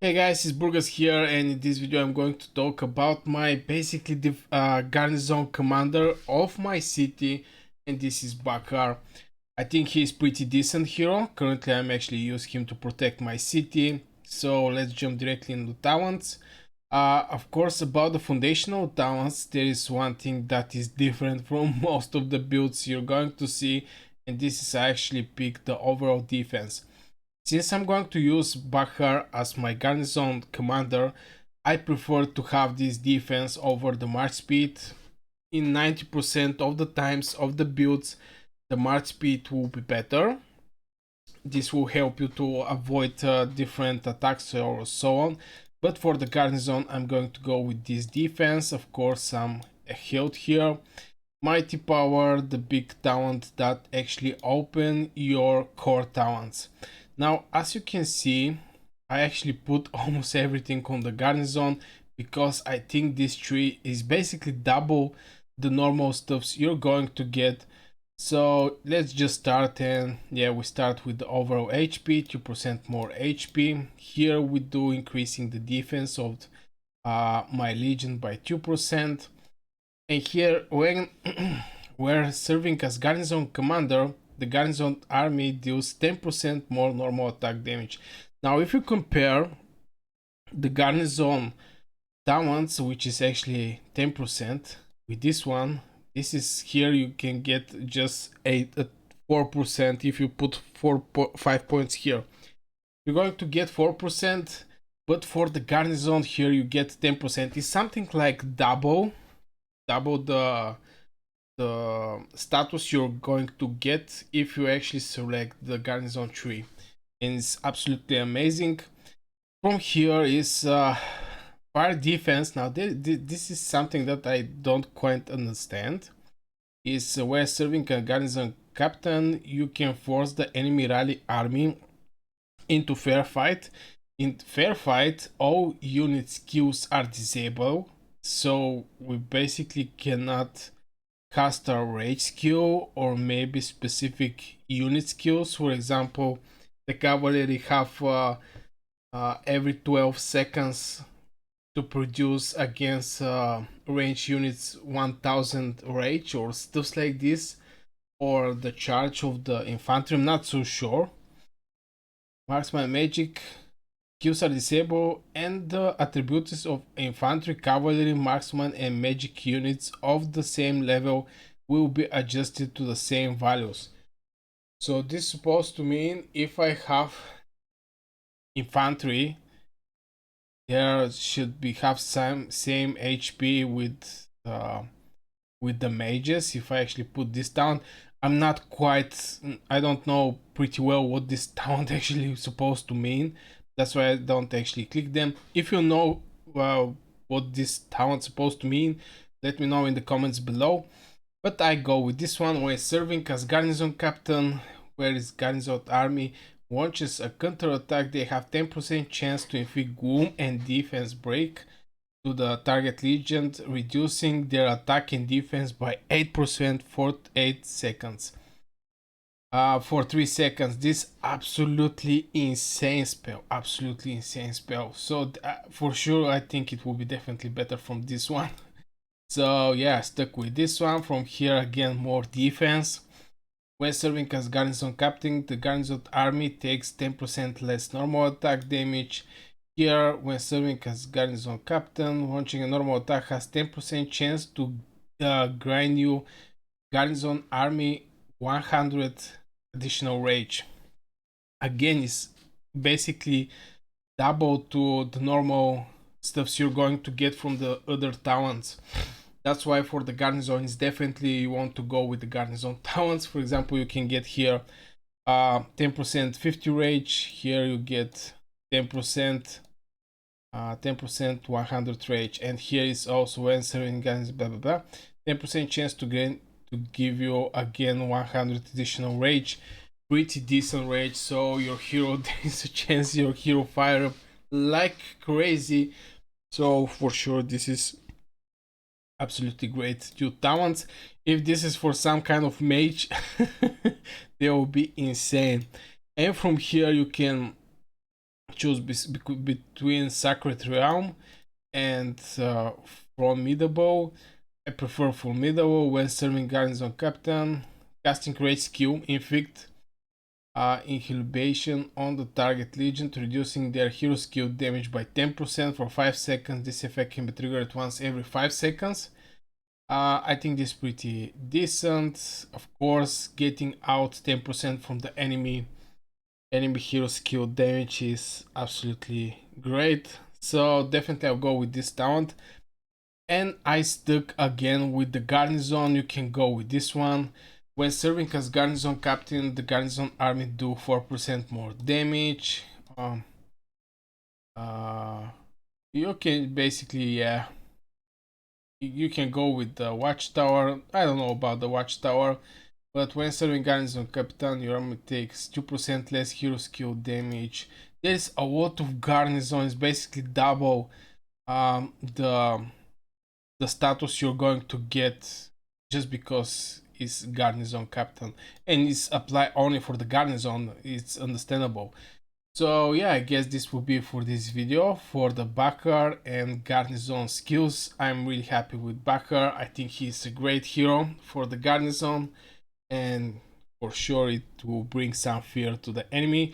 Hey guys, it's Burgas here, and in this video I'm going to talk about my basically the garrison commander of my city, and this is Bakhar. I think he's pretty decent hero. Currently I'm actually using him to protect my city, so let's jump directly into talents. Of course, about the foundational talents, there is one thing that is different from most of the builds you're going to see, and this is I actually pick the overall defense. Since I'm going to use Bakhar as my garrison commander, I prefer to have this defense over the march speed. In 90% of the times of the builds, the march speed will be better. This will help you to avoid different attacks or so on. But for the garrison, I'm going to go with this defense. Of course, I'm a health here. Mighty power, the big talent that actually open your core talents. Now, as you can see, I actually put almost everything on the garrison because I think this tree is basically double the normal stuffs you're going to get. So let's just start, and yeah, we start with the overall HP, 2% more HP. Here we do increasing the defense of my legion by 2%. And here, when we're serving as garrison commander, the garrison army deals 10% more normal attack damage. Now, if you compare the garrison talents, which is actually 10%, with this one, this is here you can get just 4% if you put 5 points here. You're going to get 4%, but for the garrison here you get 10%. It's something like double the status you're going to get if you actually select the garrison tree, and it's absolutely amazing. From here is fire defense. Now this is something that I don't quite understand. Is where serving a garrison captain, you can force the enemy rally army into fair fight. In fair fight, all unit skills are disabled, so we basically cannot cast a rage skill or maybe specific unit skills. For example, the cavalry have every 12 seconds to produce against range units 1000 rage or stuff like this, or the charge of the infantry. I'm not so sure. Marksman magic skills are disabled, and the attributes of infantry, cavalry, marksman, and magic units of the same level will be adjusted to the same values. So this is supposed to mean if I have infantry, there should be have same HP with the mages. If I actually put this down, I don't know pretty well what this talent actually is supposed to mean. That's why I don't actually click them. If you know what this talent's supposed to mean, let me know in the comments below. But I go with this one. When serving as garrison captain, where is garrison army, launches a counter attack, they have 10% chance to inflict gloom and defense break to the target legion, reducing their attack and defense by 8% for 8 seconds. For 3 seconds. This absolutely insane spell, so for sure I think it will be definitely better from this one. So yeah, stuck with this one. From here again, more defense. When serving as garrison captain, the garrison army takes 10% less normal attack damage. Here, when serving as garrison captain, launching a normal attack has 10% chance to grind you garrison army 100 additional rage. Again, it's basically double to the normal stuffs you're going to get from the other talents. That's why for the garrison, it's definitely you want to go with the garrison talents. For example, you can get here 10% 50 rage. Here you get 10% 100 rage, and here is also when serving guns, blah blah blah, 10% chance to give you again 100 additional rage. Pretty decent rage. So your hero, there is a chance your hero fire up like crazy. So for sure this is absolutely great. 2 talents. If this is for some kind of mage, they will be insane. And from here you can choose between Sacred Realm and Formidable. I prefer Formidable when serving Garrison Captain. Casting Rage skill, Inflict Inhibation on the target legion, reducing their hero skill damage by 10% for 5 seconds. This effect can be triggered once every 5 seconds. I think this is pretty decent. Of course, getting out 10% from the enemy hero skill damage is absolutely great. So definitely I'll go with this talent. And I stuck again with the Garrison. You can go with this one. When serving as Garrison Captain, the Garrison army do 4% more damage. You can basically, yeah, you can go with the Watchtower. I don't know about the Watchtower, but when serving Garrison Captain, your army takes 2% less hero skill damage. There's a lot of garnisons, basically double the status you're going to get just because it's Garrison Captain, and it's applied only for the Garrison. It's understandable. So yeah, I guess this will be for this video for the Bakhar and Garrison skills. I'm really happy with Bakhar. I think he's a great hero for the Garrison, and for sure it will bring some fear to the enemy.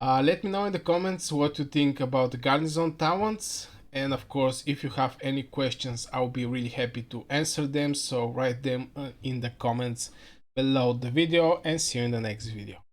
Let me know in the comments what you think about the Garrison talents, and of course if you have any questions I'll be really happy to answer them, so write them in the comments below the video, and see you in the next video.